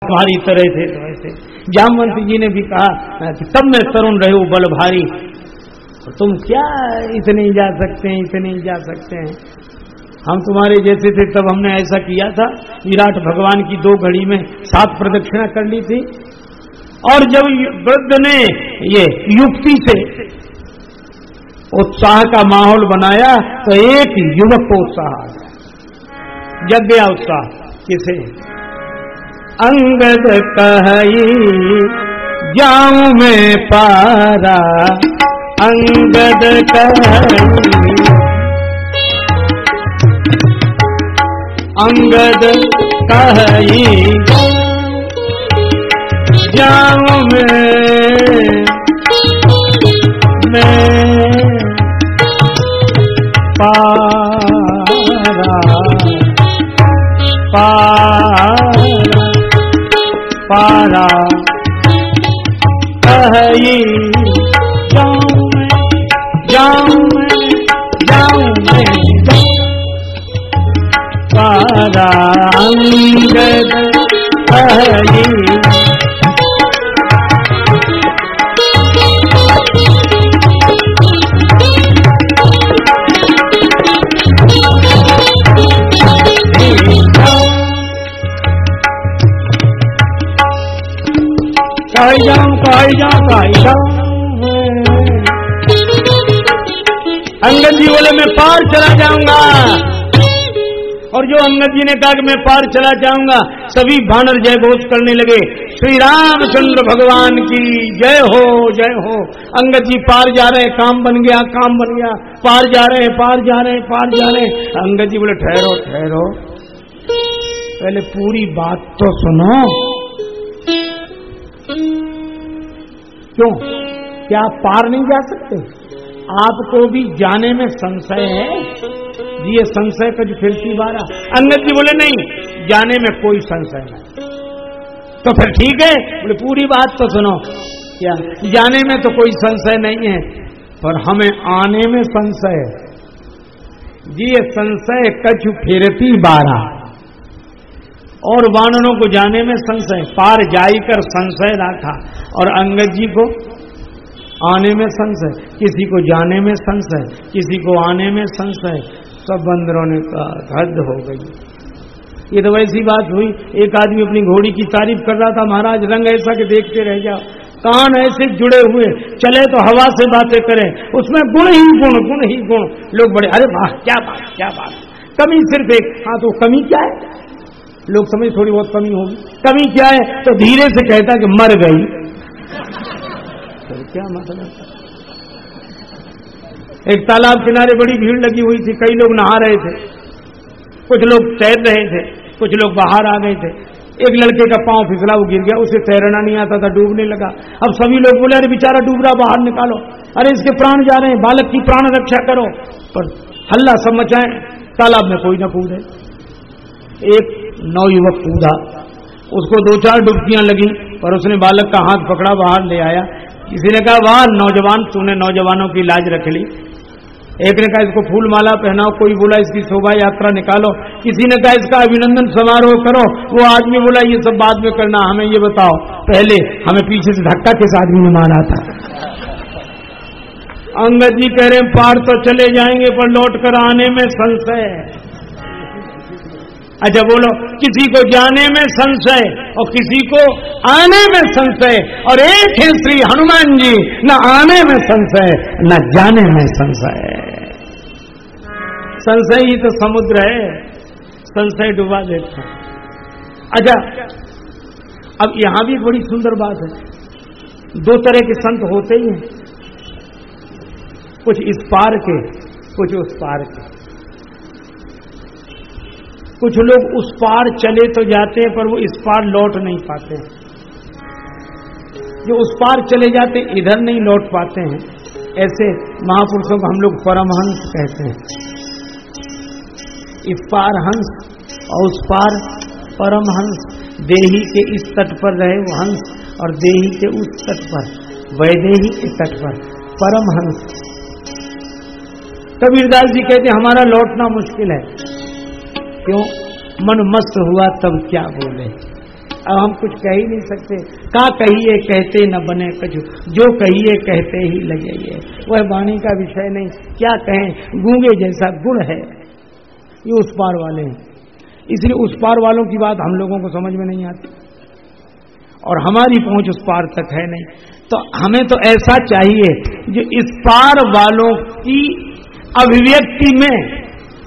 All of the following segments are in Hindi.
भारी तरह थे। तो ऐसे जामवंत जी ने भी कहा कि तब मैं तरुण रहे बल भारी, तुम क्या इतने ही जा सकते हैं, इतने ही जा सकते हैं। हम तुम्हारे जैसे थे तब हमने ऐसा किया था, विराट भगवान की 2 घड़ी में 7 प्रदक्षिणा कर ली थी। और जब वृद्ध ने ये युक्ति से उत्साह का माहौल बनाया तो एक युवक को उत्साह आ गया, जग गया उत्साह। किसे? अंगद कही जाऊं मैं पारा, अंगद कही, अंगद कही जाऊं मैं पारा, पारा कही जाऊं मैं पारा, अंगद कही जाऊं। अंगद जी बोले मैं पार चला जाऊंगा। और जो अंगद जी ने कहा कि मैं पार चला जाऊंगा, सभी वानर जय घोष करने लगे, श्री रामचंद्र भगवान की जय हो, जय हो। अंगद जी पार जा रहे, काम बन गया, काम बन गया, पार जा रहे, पार जा रहे, पार जा रहे। अंगद जी बोले ठहरो ठहरो, पहले पूरी बात तो सुनो। क्यों? क्या आप पार नहीं जा सकते? आपको भी जाने में संशय है? ये संशय का जो फिर सी बारा। अंगद जी बोले नहीं, जाने में कोई संशय नहीं। तो फिर ठीक है, बोले पूरी बात तो सुनो। क्या? जाने में तो कोई संशय नहीं है, पर हमें आने में संशय है। जी ये संशय कछु फिरती बारा, और वानरों को जाने में संशय, पार जाई कर संशय रखा। और अंगद जी को आने में संशय, किसी को जाने में संशय, किसी को आने में संशय। सब बंदरों ने कहा हद हो गई। ये तो वैसी बात हुई, एक आदमी अपनी घोड़ी की तारीफ कर रहा था, महाराज रंग ऐसा कि देखते रह जाओ, कान ऐसे जुड़े हुए, चले तो हवा से बातें करें, उसमें गुण ही गुण, गुण ही गुण। लोग बड़े अरे वाह क्या बात, क्या बात। कमी सिर्फ एक, हाँ तो कमी क्या है? लोग समझ थोड़ी बहुत कमी होगी। कमी क्या है? तो धीरे से कहता कि मर गई। तो क्या मतलब? एक तालाब किनारे बड़ी भीड़ लगी हुई थी, कई लोग नहा रहे थे, कुछ लोग तैर रहे थे, कुछ लोग बाहर आ गए थे। एक लड़के का पांव फिसला, वो गिर गया, उसे तैरना नहीं आता था, डूबने लगा। अब सभी लोग बोले अरे बेचारा डूब रहा, बाहर निकालो, अरे इसके प्राण जा रहे हैं, बालक की प्राण रक्षा करो। पर हल्ला सब मचाए, तालाब में कोई न कूदे। एक नौयुवक कूदा, उसको 2-4 डुबकियां लगी, पर उसने बालक का हाथ पकड़ा, बाहर ले आया। किसी ने कहा वाह नौजवान, तूने नौजवानों की लाज रख ली। एक ने कहा इसको फूल माला पहनाओ, कोई बोला इसकी शोभा यात्रा निकालो, किसी ने कहा इसका अभिनंदन समारोह करो। वो आदमी बोला ये सब बाद में करना, हमें ये बताओ पहले हमें पीछे से धक्का किस आदमी ने मारा था। अंगद जी कह रहे पार तो चले जाएंगे पर लौट कर आने में संशय है। अच्छा बोलो, किसी को जाने में संशय और किसी को आने में संशय, और एक है श्री हनुमान जी, न आने में संशय न जाने में संशय। संशय ही तो समुद्र है, संशय डुबा देता है। अच्छा अब यहां भी बड़ी सुंदर बात है, 2 तरह के संत होते ही हैं, कुछ इस पार के, कुछ उस पार के। कुछ लोग उस पार चले तो जाते हैं पर वो इस पार लौट नहीं पाते हैं। जो उस पार चले जाते इधर नहीं लौट पाते हैं, ऐसे महापुरुषों को हम लोग परमहंस कहते हैं। इस पार हंस और उस पार परमहंस। देही के इस तट पर रहे वो हंस, और देही के उस तट पर, वैदेही के तट पर परमहंस। कबीरदास जी कहते हमारा लौटना मुश्किल है। क्यों? मन मस्त हुआ तब क्या बोले। अब हम कुछ कह ही नहीं सकते। का कहिए कहते न बने कछु, जो कहिए कहते ही लगे। ये वह वाणी का विषय नहीं, क्या कहें, गूंगे जैसा गुण है। ये उस पार वाले हैं, इसलिए उस पार वालों की बात हम लोगों को समझ में नहीं आती और हमारी पहुंच उस पार तक है नहीं। तो हमें तो ऐसा चाहिए जो इस पार वालों की अभिव्यक्ति में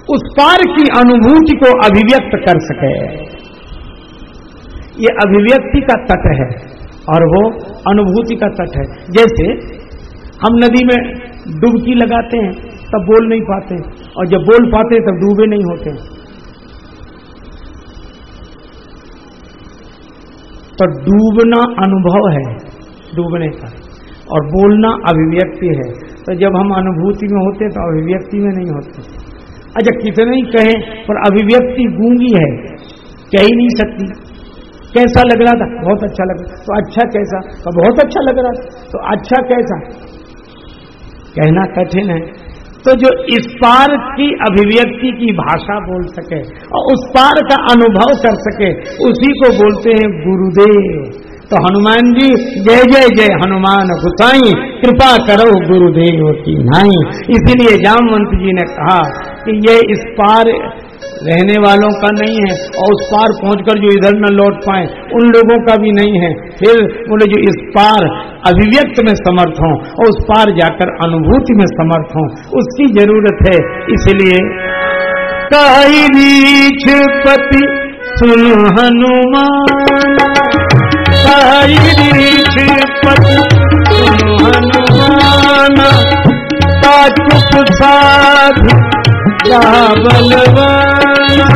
उस पार की अनुभूति को अभिव्यक्त कर सके। ये अभिव्यक्ति का तट है और वो अनुभूति का तट है। जैसे हम नदी में डुबकी लगाते हैं तब बोल नहीं पाते, और जब बोल पाते तब डूबे नहीं होते। तो डूबना अनुभव है डूबने का, और बोलना अभिव्यक्ति है। तो जब हम अनुभूति में होते तो अभिव्यक्ति में नहीं होते। अच्छा, कितने ही कहें पर अभिव्यक्ति गूंगी है, कह ही नहीं सकती। कैसा लग रहा था? बहुत अच्छा लग रहा। तो अच्छा कैसा? तो बहुत अच्छा लग रहा था। तो अच्छा कैसा कहना कठिन है। तो जो इस पार की अभिव्यक्ति की भाषा बोल सके और उस पार का अनुभव कर सके, उसी को बोलते हैं गुरुदेव। तो हनुमान जी जय जय जय हनुमान गोसाई, कृपा करो गुरुदेव की नाई। इसीलिए जामवंत जी ने कहा कि ये इस पार रहने वालों का नहीं है और उस पार पहुंचकर जो इधर न लौट पाए उन लोगों का भी नहीं है। फिर बोले जो इस पार अभिव्यक्त में समर्थ हों और उस पार जाकर अनुभूति में समर्थ हों, उसकी जरूरत है। इसलिए कहि रीछ पति सुन हनुमान, कहि रीछ पति सुन हनुमान, ता चुप साधु जा बलवाना,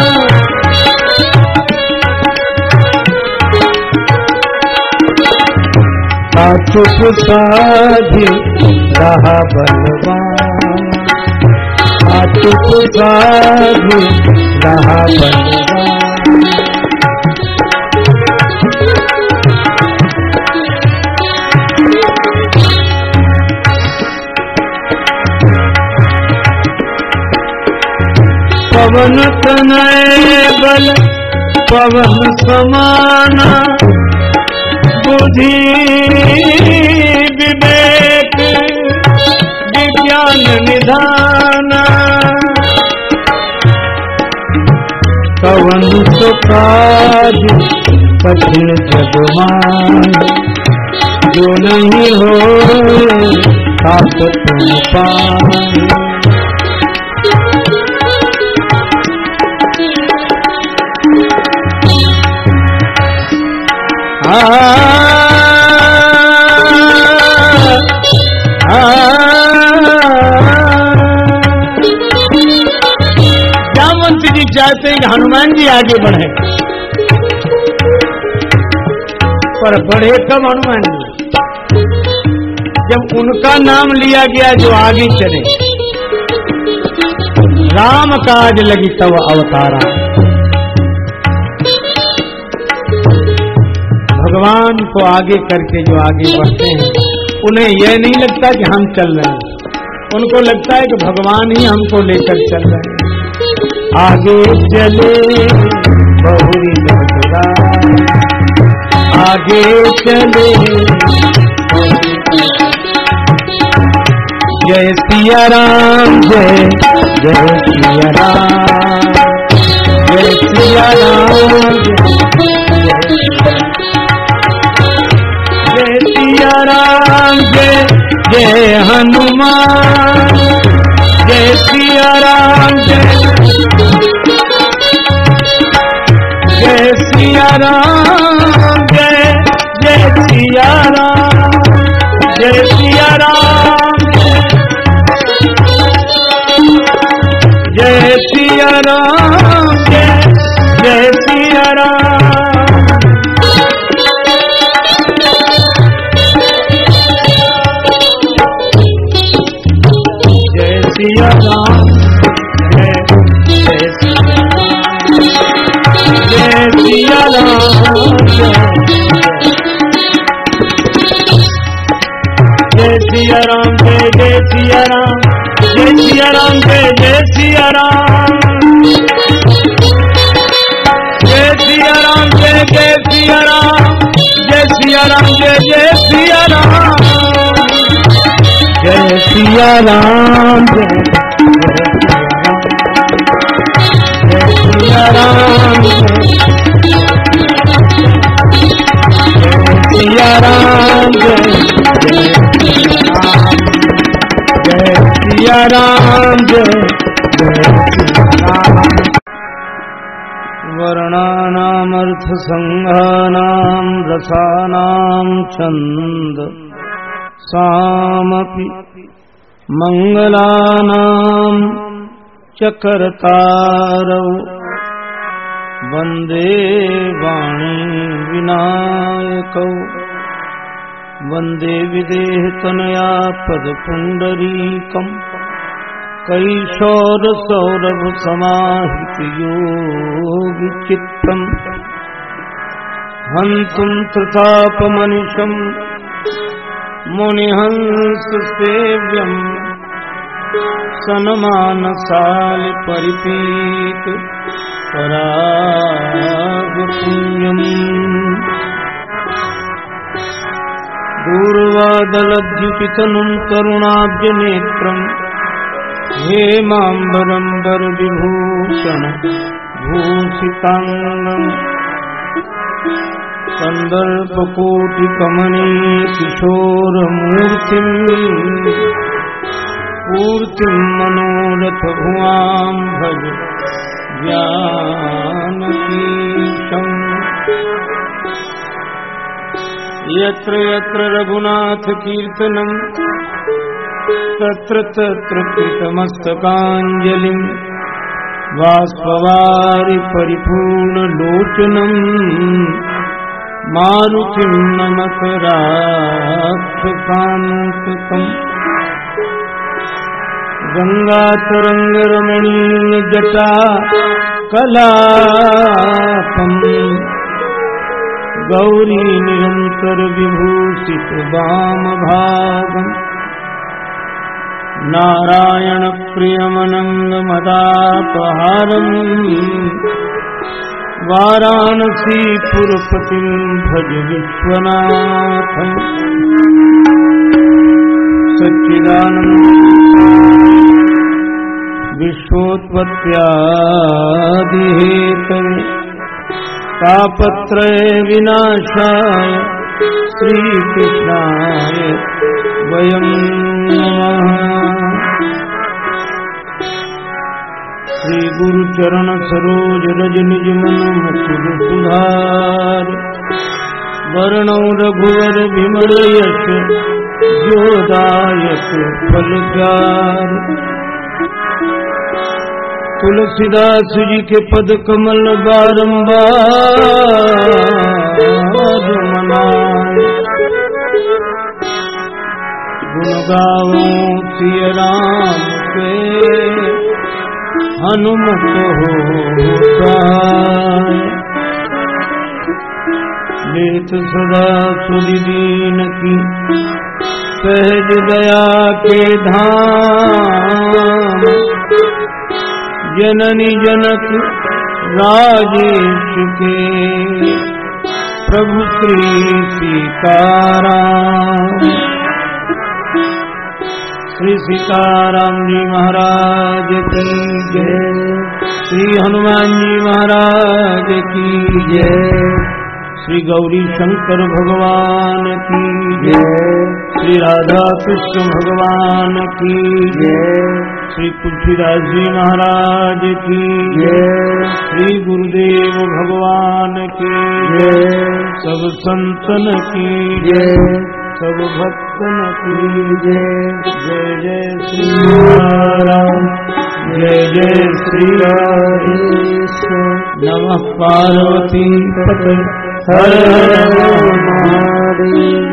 ता चुप साधु जा बलवाना, ता चुप साधु जा बलवाना। पवन तनय बल पवन समाना, बुद्धि विवेक विज्ञान निधाना, कवन सो काज कठिन जगमान, जो नहीं हो आप तुम पाए। जामवंत जी चाहते हैं कि हनुमान जी आगे बढ़े, पर बढ़े कब हनुमान जी? जब उनका नाम लिया गया जो आगे चले। राम काज लगी तब अवतारा। भगवान को आगे करके जो आगे बढ़ते हैं उन्हें यह नहीं लगता कि हम चल रहे हैं, उनको लगता है कि भगवान ही हमको लेकर चल रहे हैं। आगे चले बहुरी मथुरा, आगे चले जय सिया राम, जय जय सिया राम, जय सिया राम, जय सिया राम, जय जय हनुमान, जय सिया राम, जय सिया राम, जय जय सिया राम, जय सिया राम, जय सिया राम, जय जय सिया राम। सिया राम, जय जय सिया राम, जय सिया राम, जय जय सिया राम, जय सिया राम, जय जय सिया राम, जय सिया राम, जय जय सिया राम, जय सिया राम, जय जय सिया राम, जय सिया राम, जय सिया राम, सिया राम, जय सिया राम, जय वर्णानामर्थसंघानां रसानां छन्द सामपि मंगलानां चकर्तारौ वन्दे वाणी विनायकौ वन्दे विदेहतनया पदपुण्डरीकम् कैशोरसौरभसमाहितयोगिचित्तम् हन्तुं त्रितापमनिशम् मुनिहंससेव्यम् सनमानसालिपरिपीत परागपुण्यम् दूर्वादलद्युतितनुं करुणाब्जनेत्रम् हेमाम्बरम्बरविभूषण भूषिताङ्गम् कन्दर्पकोटिकमनीकिशोरमूर्तिम् पूर्तिम् मनोरथभुवां भज जानकीशम् यत्र यत्र रघुनाथकीर्तनम् तत्र तत्र कृतमस्तकाञ्जलिम् बाष्पवारि परिपूर्णलोचनम् मारुतिम् नमत राक्षसान्तकम् गङ्गातरङ्गरमणीयजटा कलापम् गौरी निरन्तरविभूषित वामभागम् नारायणप्रियमनङ्गमदापहारम् वाराणसीपुरपतिं भज विश्वनाथम् सच्चिदानन्द विश्वोत्पत्त्यादिहेतवे तापत्रय विनाशाय श्रीकृष्णाय वयं नमः। श्री गुरुचरण सरोज रज निज मन मुकुर सुधार वर्णौ रघुवर विमल यश जोदायक फलचार तुलसीदास जी के पद कमल बारंबार मनाए गुण गाऊं सिया राम के हनुमत हो लेत सदा सुधि दीन की सहज दया के धाम जननी जनक राजेश के प्रभु श्री सीताराम। श्री सीताराम जी महाराज की जय। श्री हनुमान जी महाराज की जय। श्री गौरी शंकर भगवान की जय। श्री राधा कृष्ण भगवान की जय। श्री तुलसीदास जी महाराज की जय। श्री गुरुदेव भगवान की जय। सब संतन की जय। सब भक्तन की जय। जय जय श्री राम, जय जय श्री राम। नमः पार्वती पते हर हर महादेव।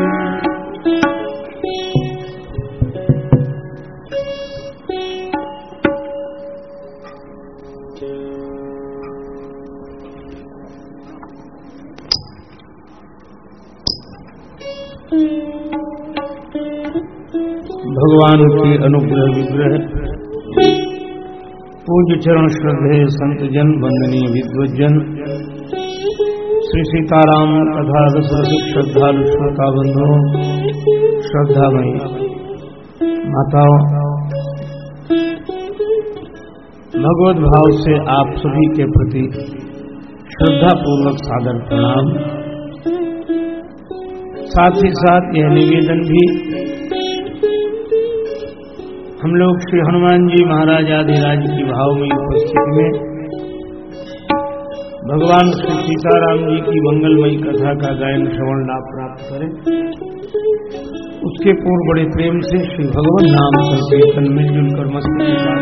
भगवान की अनुग्रह विग्रह पूज्य चरण श्रद्धेय संत जन वंदनीय विद्वजन श्री सीताराम कथा रसिक श्रद्धालु श्रोता बंधु, श्रद्धामयी माताओं, भगवत भाव से आप सभी के प्रति श्रद्धा पूर्वक सादर प्रणाम। साथ ही साथ यह निवेदन भी, हम लोग श्री हनुमान जी महाराज आदिराज की भावमयी उपस्थिति में भगवान श्री सीताराम जी की मंगलमयी कथा का गायन श्रवण लाभ प्राप्त करें, उसके पूर्व बड़े प्रेम से श्री भगवान नाम संकीर्तन मिलजुल कर मस्ती के साथ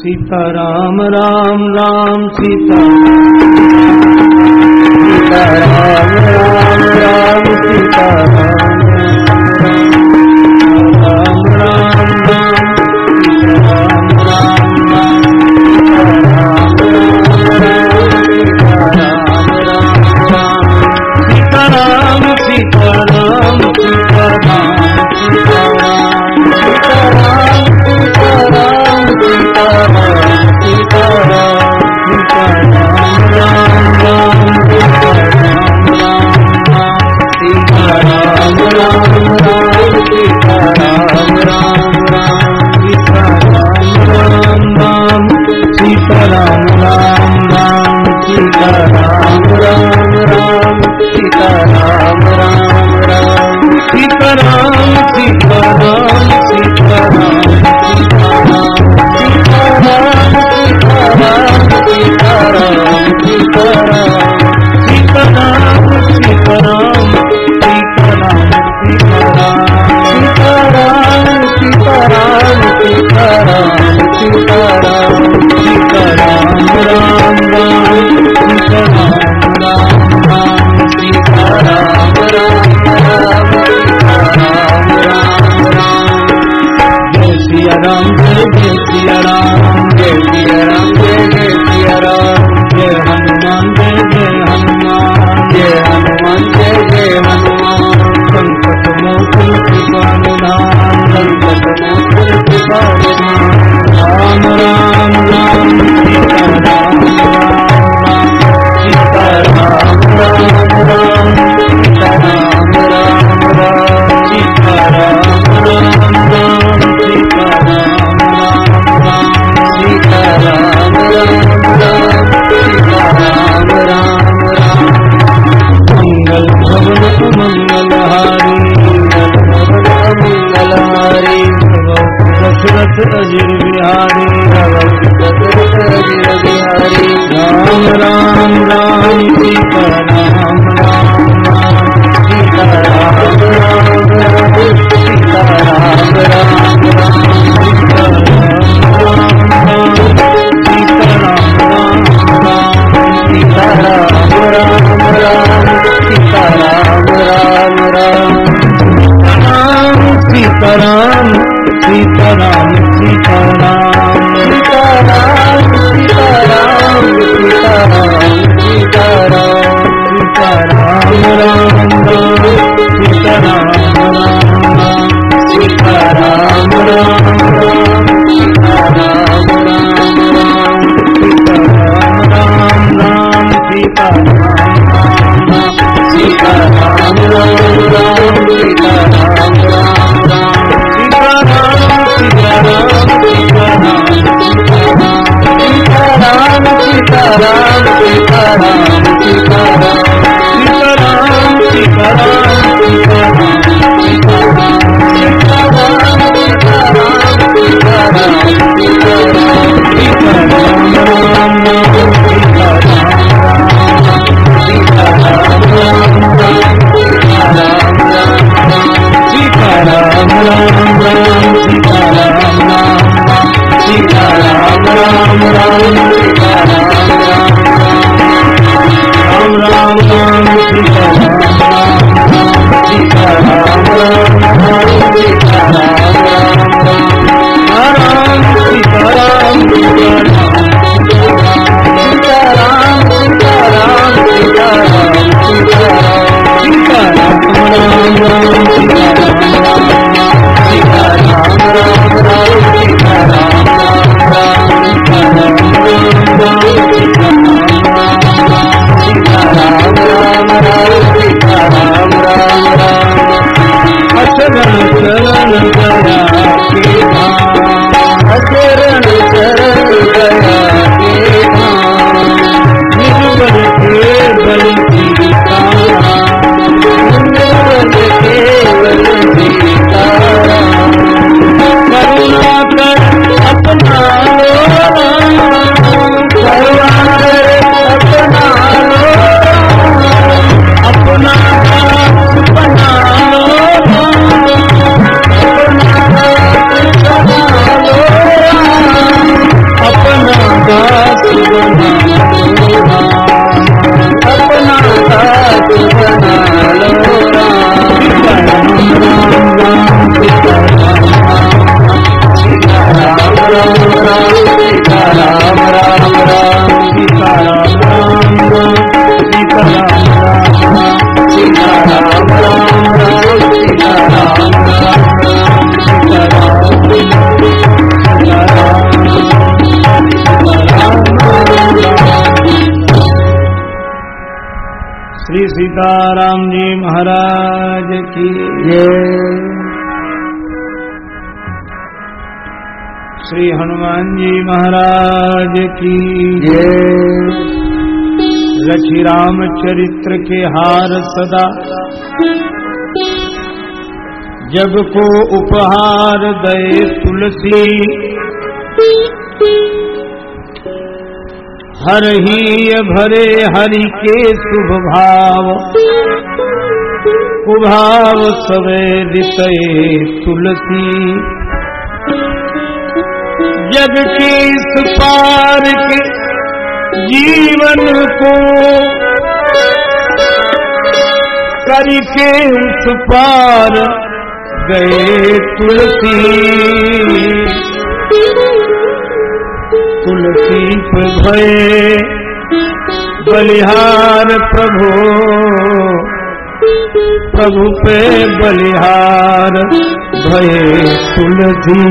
सीताराम राम राम सीता, सीताराम राम राम सीताराम राम राम राम सीताराम सीताराम श्री सीताराम जी महाराज की जय। श्री हनुमान जी महाराज की जय। रचि रामचरित्र के हार सदा, जग को उपहार दे तुलसी। हर ही भरे हरि के शुभ भाव, कुभाव सवे दिते तुलसी। जग के इस पार के जीवन को, करके उस पार गए तुलसी। तुलसी पे भये बलिहार प्रभु, प्रभु पे बलिहार भये तुलसी।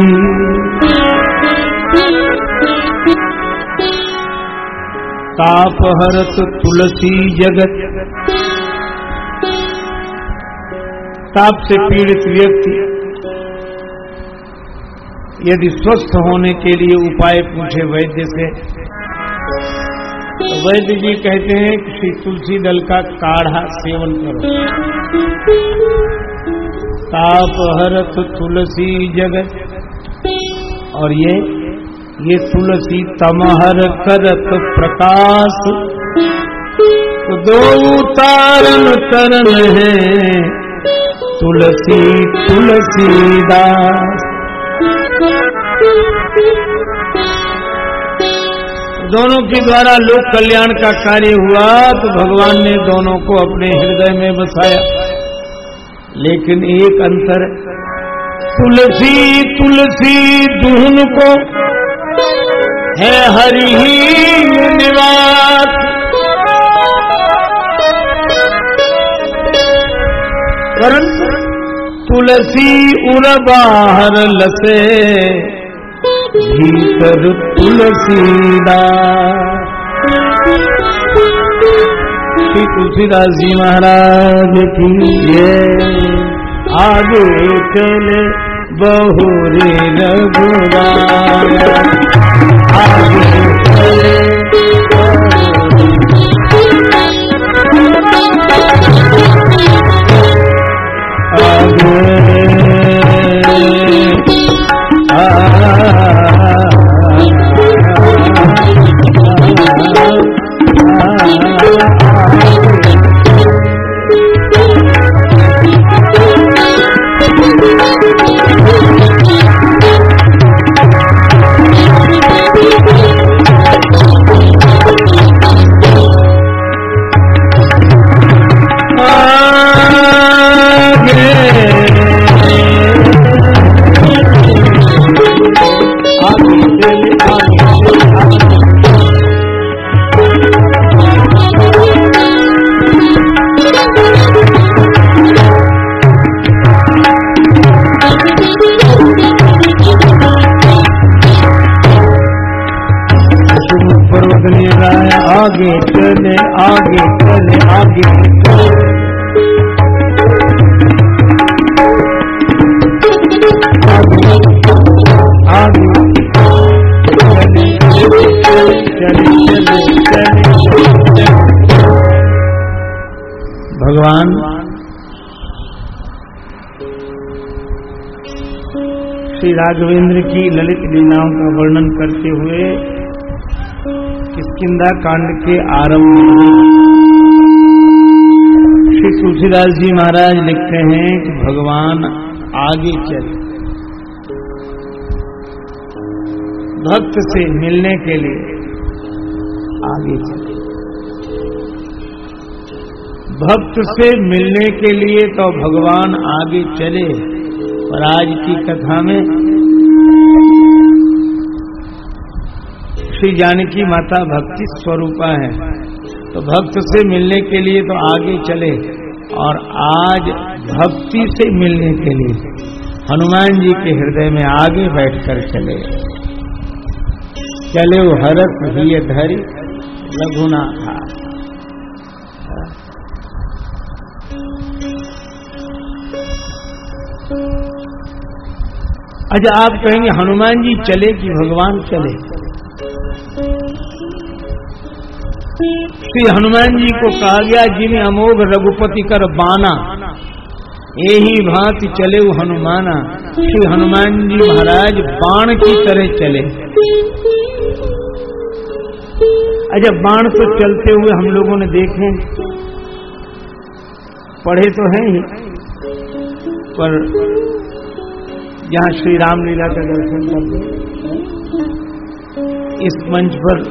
ताप हरत तुलसी जगत, ताप से पीड़ित व्यक्ति यदि स्वस्थ होने के लिए उपाय पूछे वैद्य से, तो वैद्य जी कहते हैं कि श्री तुलसी दल का काढ़ा सेवन करो। ताप हरत तुलसी जगत, और ये तुलसी तमहर करत प्रकाश। तो दो तारन तरन है तुलसी तुलसीदास। दोनों के द्वारा लोक कल्याण का कार्य हुआ, तो भगवान ने दोनों को अपने हृदय में बसाया। लेकिन एक अंतर, तुलसी तुलसी दुहन को है हरि ही निवास। परंतु तुलसी उर बाहर लसे, भीतर तुलसीदास। श्री तुलसीदास जी महाराज की जय। आगे चले बहुरे रघुराय, आगे चले आगे चले आगे चले आगे आगे चले। भगवान श्री राघवेंद्र की ललित लीलाओं का वर्णन करते हुए किष्किंधा कांड के आरंभ में श्री तुलसीदास जी महाराज लिखते हैं कि भगवान आगे चले, भक्त से मिलने के लिए आगे चले। भक्त से मिलने के लिए तो भगवान आगे चले, पर आज की कथा में श्री जानकी माता भक्ति स्वरूपा है, तो भक्त से मिलने के लिए तो आगे चले, और आज भक्ति से मिलने के लिए हनुमान जी के हृदय में आगे बैठकर चले। चले हरत हिय धरि रघुनाथा। अच्छा, आप कहेंगे हनुमान जी चले कि भगवान चले? श्री हनुमान जी को कहा गया जिन अमोघ रघुपति कर बाना, यही भांति चले वो हनुमाना। श्री हनुमान जी महाराज बाण की तरह चले। अच्छा, बाण तो चलते हुए हम लोगों ने देखे, पढ़े तो हैं ही, पर जहां श्री रामलीला का दर्शन करते, इस मंच पर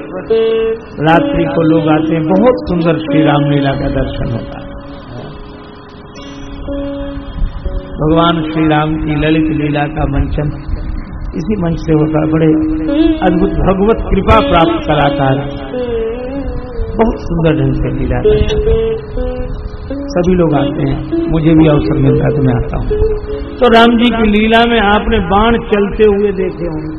रात्रि को लोग आते हैं, बहुत सुंदर श्री रामलीला का दर्शन होता है। भगवान श्री राम की ललित लीला का मंचन इसी मंच से होता है। बड़े अद्भुत भगवत कृपा प्राप्त कलाकार बहुत सुंदर ढंग से लीला करते हैं। सभी लोग आते हैं, मुझे भी अवसर मिलता है तो मैं आता हूं। तो राम जी की लीला में आपने बाण चलते हुए देखे होंगे,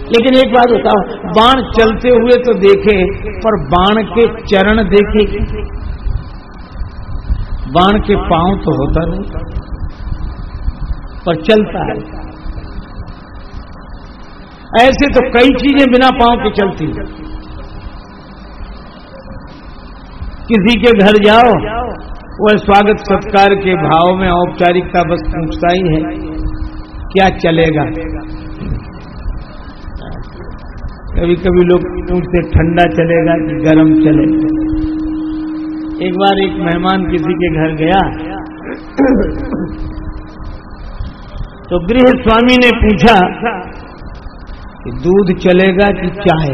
लेकिन एक बात बताओ, बाण चलते हुए तो देखे, पर बाण के चरण देखे? बाण के पांव तो होता नहीं, पर चलता है। ऐसे तो कई चीजें बिना पांव के चलती हैं। किसी के घर जाओ, वह स्वागत सत्कार के भाव में औपचारिकता बस पूछता ही है, क्या चलेगा? कभी कभी लोग पूछते ठंडा चलेगा कि गर्म चलेगा। एक बार एक मेहमान किसी के घर गया तो गृह स्वामी ने पूछा कि दूध चलेगा कि चाय?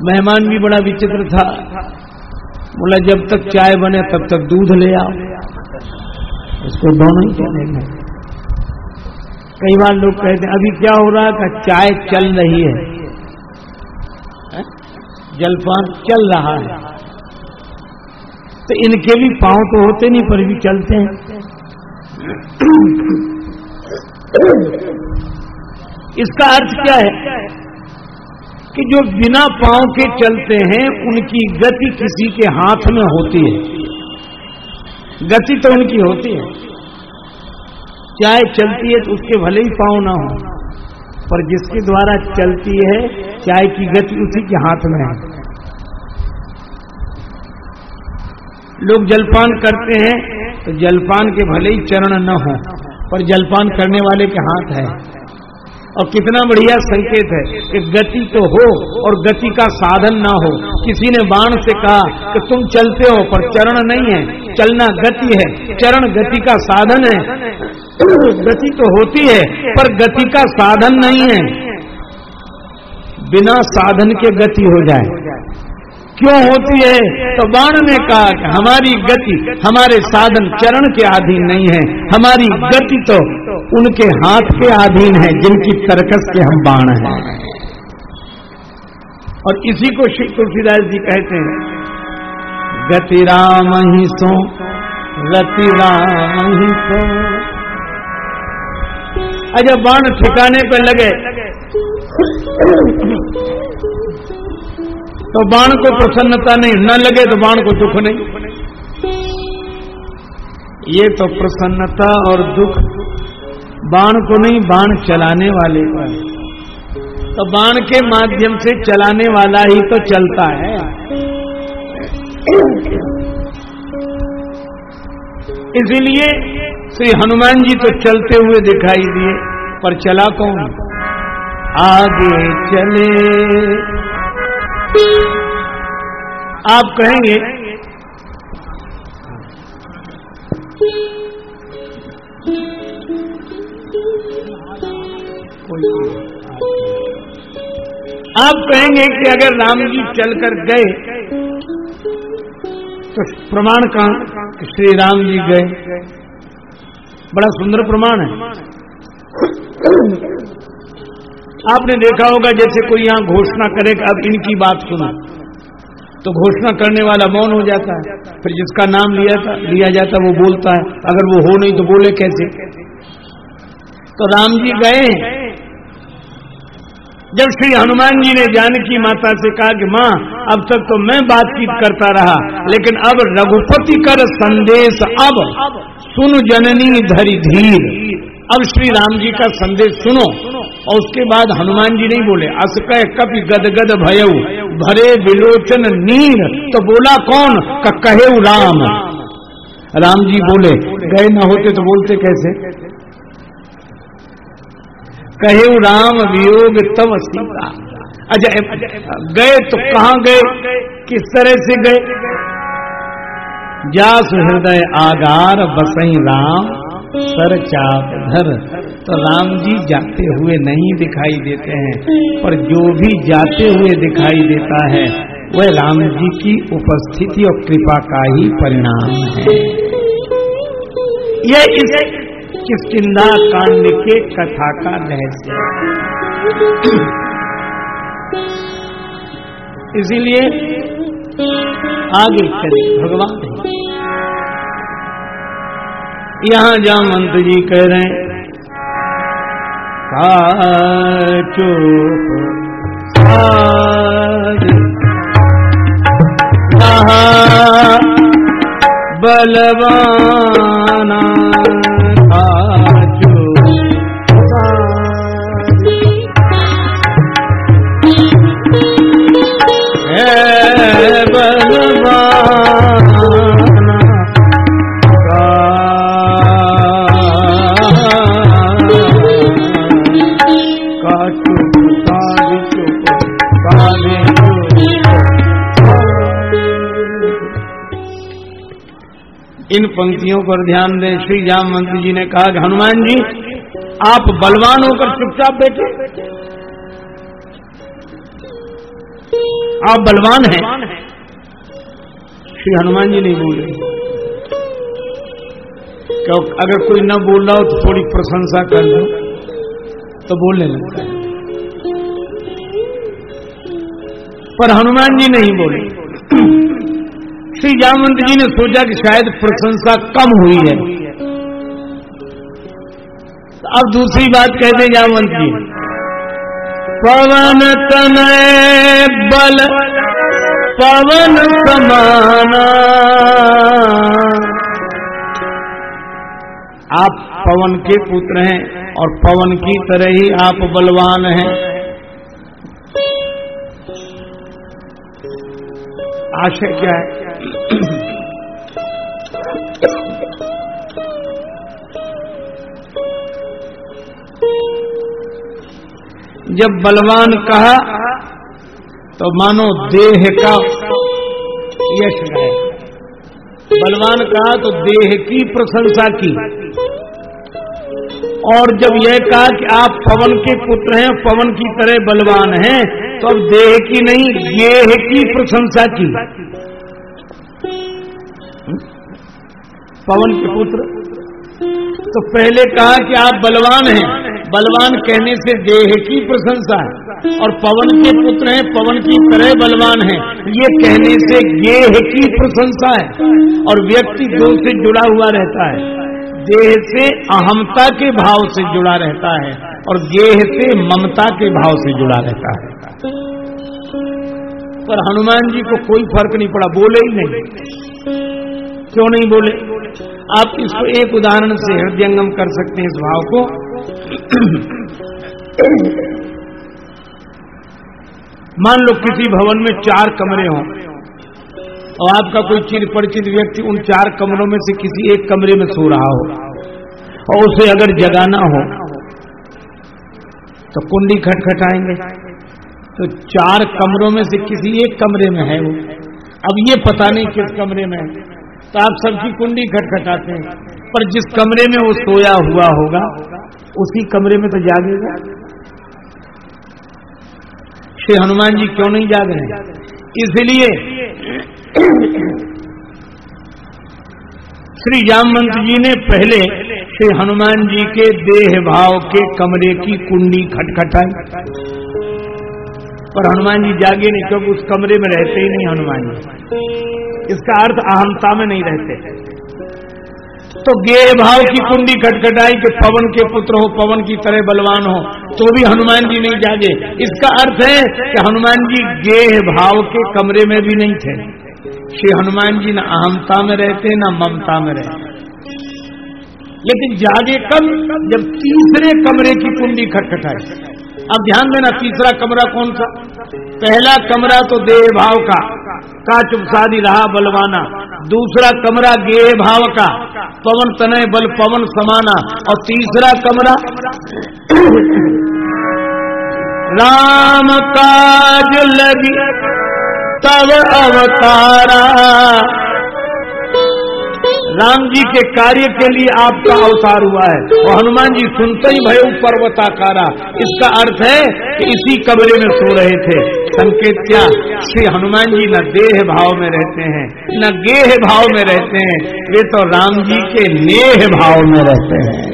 मेहमान भी बड़ा विचित्र था, बोला जब तक चाय बने तब तक दूध ले आओ। इसको दोनों ही चलेगा। कई बार लोग कहते हैं अभी क्या हो रहा है, कि चाय चल रही है, जलपान चल रहा है। तो इनके भी पांव तो होते नहीं, पर भी चलते हैं। इसका अर्थ क्या है कि जो बिना पांव के चलते हैं उनकी गति किसी के हाथ में होती है। गति तो उनकी होती है। चाय चलती है तो उसके भले ही पांव ना हो, पर जिसके द्वारा चलती है चाय की गति उसी के हाथ में है। लोग जलपान करते हैं तो जलपान के भले ही चरण न हो, पर जलपान करने वाले के हाथ है। और कितना बढ़िया संकेत है कि गति तो हो और गति का साधन ना हो। किसी ने बाण से कहा कि तुम चलते हो पर चरण नहीं है, चलना गति है, चरण गति का साधन है। गति तो होती है पर गति का साधन नहीं है। बिना साधन के गति हो जाए, क्यों होती है? तो बाण ने कहा कि हमारी गति हमारे साधन चरण के अधीन नहीं है, हमारी गति तो उनके हाथ के अधीन है जिनकी तरकस के हम बाण हैं। और इसी को श्री तुलसीदास जी कहते हैं, गति राम ही सो रति राम ही सो। अच्छा, बाण ठिकाने पे लगे तो बाण को प्रसन्नता नहीं, न लगे तो बाण को दुख नहीं। ये तो प्रसन्नता और दुख बाण को नहीं, बाण चलाने वाले को है। तो बाण के माध्यम से चलाने वाला ही तो चलता है। इसीलिए श्री हनुमान जी तो चलते हुए दिखाई दिए, पर चला कौन? आगे चले। आप कहेंगे कि अगर राम जी चलकर गए तो प्रमाण कहां? श्री राम जी गए, बड़ा सुंदर प्रमाण है। आपने देखा होगा जैसे कोई यहां घोषणा करे कि अब इनकी बात सुनो, तो घोषणा करने वाला मौन हो जाता है, फिर जिसका नाम लिया जाता वो बोलता है, अगर वो हो नहीं तो बोले कैसे? तो राम जी गए। जब श्री हनुमान जी ने जानकी माता से कहा कि मां अब तक तो मैं बातचीत करता रहा, लेकिन अब रघुपति कर संदेश अब सुन जननी धरि धीर। अब श्री राम जी का संदेश सुनो। और उसके बाद हनुमान जी नहीं बोले अस कह कपि गदगद भयऊ भरे विलोचन नीर। तो बोला कौन? कहेऊ राम। राम जी बोले गए न होते तो बोलते कैसे? कहेऊ राम वियोग तव सीता। अच्छा गए तो कहां गए, किस तरह से गए? जास हृदय आगार बसई राम सर चाप धर। तो राम जी जाते हुए नहीं दिखाई देते हैं, पर जो भी जाते हुए दिखाई देता है वह राम जी की उपस्थिति और कृपा का ही परिणाम है। यह इस किष्किंधा कांड के कथा का रहस्य है। इसीलिए आगे चले भगवान। यहां जामवंत जी कह रहे हैं चुप बलवाना इन पंक्तियों पर ध्यान दें। श्री जामवंत जी ने कहा कि हनुमान जी आप बलवान होकर चुपचाप बैठे, आप बलवान हैं। श्री हनुमान जी नहीं बोल रहे, क्योंकि अगर कोई न बोल रहा हो तो थोड़ी प्रशंसा कर दो तो बोलने लगता है, पर हनुमान जी नहीं बोले। श्री जामवंत जी ने सोचा कि शायद प्रशंसा कम हुई है, तो अब दूसरी बात कहते जामवंत जी, पवन तनय बल पवन समाना। आप पवन के पुत्र हैं और पवन की तरह ही आप बलवान हैं। आशय क्या है? जब बलवान कहा तो मानो देह का यश है, बलवान कहा तो देह की प्रशंसा की, और जब यह कहा कि आप पवन के पुत्र हैं, पवन की तरह बलवान हैं, तो अब देह की नहीं गेह की प्रशंसा की। पवन के पुत्र, तो पहले कहा कि आप बलवान हैं, बलवान कहने से देह की प्रशंसा है, और पवन के पुत्र हैं, पवन की तरह बलवान हैं, ये कहने से गेह की प्रशंसा है। और व्यक्ति दो से जुड़ा हुआ रहता है, देह से अहमता के भाव से जुड़ा रहता है और गेह से ममता के भाव से जुड़ा रहता है। पर हनुमान जी को कोई फर्क नहीं पड़ा, बोले ही नहीं। क्यों नहीं बोले? आप इसको एक उदाहरण से हृदयंगम कर सकते हैं इस भाव को। मान लो किसी भवन में 4 कमरे हों और आपका कोई चिर परिचित व्यक्ति उन 4 कमरों में से किसी एक कमरे में सो रहा हो, और उसे अगर जगाना हो तो कुंडी खटखटाएंगे, तो 4 कमरों में से किसी एक कमरे में है वो, अब ये पता नहीं किस कमरे में है, तो आप सबकी कुंडी खटखटाते हैं, पर जिस कमरे में वो सोया हुआ होगा उसी कमरे में तो जागेगा। श्री हनुमान जी क्यों नहीं जाग रहे? इसलिए श्री जामवंत जी ने पहले श्री हनुमान जी के देह भाव के कमरे की कुंडी खटखटाई, पर हनुमान जी जागे नहीं, क्योंकि उस कमरे में रहते ही नहीं हनुमान जी। इसका अर्थ अहमता में नहीं रहते। तो गेह भाव की कुंडी खटखटाई कि पवन के पुत्र हो, पवन की तरह बलवान हो, तो भी हनुमान जी नहीं जागे। इसका अर्थ है कि हनुमान जी गेह भाव के कमरे में भी नहीं थे। श्री हनुमान जी न अहमता में रहते न ममता में रहते। लेकिन जागे कब? जब तीसरे कमरे की कुंडी खटखटाई। अब ध्यान देना, तीसरा कमरा कौन सा? पहला कमरा तो देह भाव का चुपसादी रहा बलवाना। दूसरा कमरा गेह भाव का, पवन तनय बल पवन समाना। और तीसरा कमरा राम काज लगी तब अवतारा। राम जी के कार्य के लिए आपका अवतार हुआ है। और हनुमान जी सुनते ही भयो पर्वताकारा। इसका अर्थ है कि इसी कमरे में सो रहे थे। संकेत क्या? श्री हनुमान जी न देह भाव में रहते हैं न गेह भाव में रहते हैं, वे तो राम जी के नेह भाव में रहते हैं।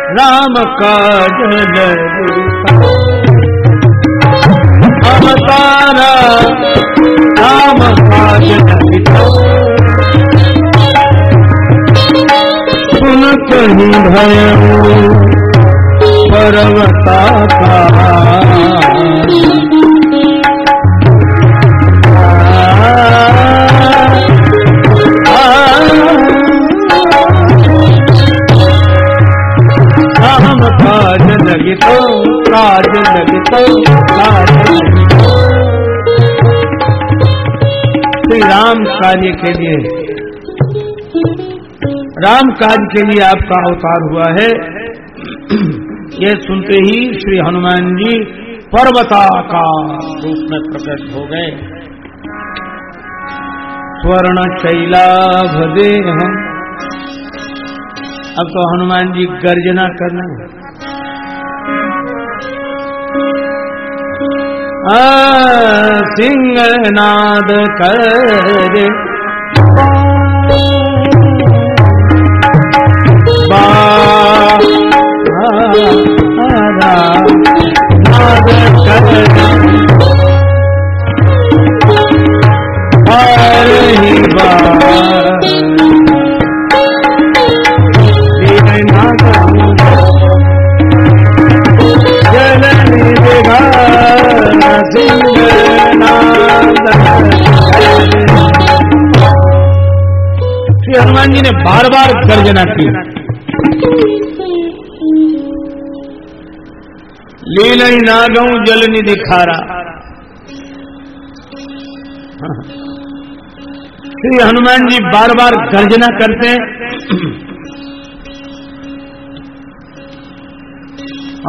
राम काज अवतारा, राम काज सुन कहीं भय पर्वताकारा। काज लगितो काज लगितो काज लगितो। श्री राम कार्य के लिए, राम काज के लिए आपका अवतार हुआ है। यह सुनते ही श्री हनुमान जी पर्वताकार रूप में प्रकट हो गए। स्वर्ण शैलाभ देहं। अब तो हनुमान जी गर्जना करना है। सिंहनाद कर नाद श्री हनुमान जी ने बार बार गर्जना की। लीलई नागऊ जल निधि खारा। श्री हनुमान जी बार बार गर्जना करते हैं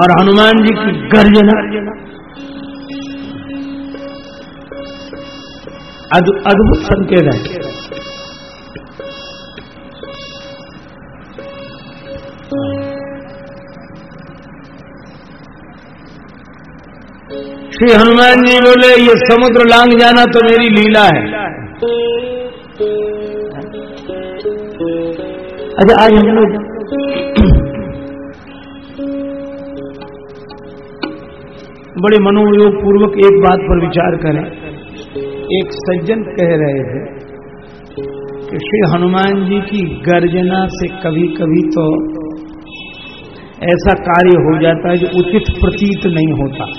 और हनुमान जी की गर्जना अद्भुत संकेत है। श्री हनुमान जी बोले, ये समुद्र लांग जाना तो मेरी लीला है। अच्छा, आज हम लोग बड़े मनोयोग पूर्वक एक बात पर विचार करें। एक सज्जन कह रहे थे कि श्री हनुमान जी की गर्जना से कभी कभी तो ऐसा कार्य हो जाता है जो उचित प्रतीत नहीं होता।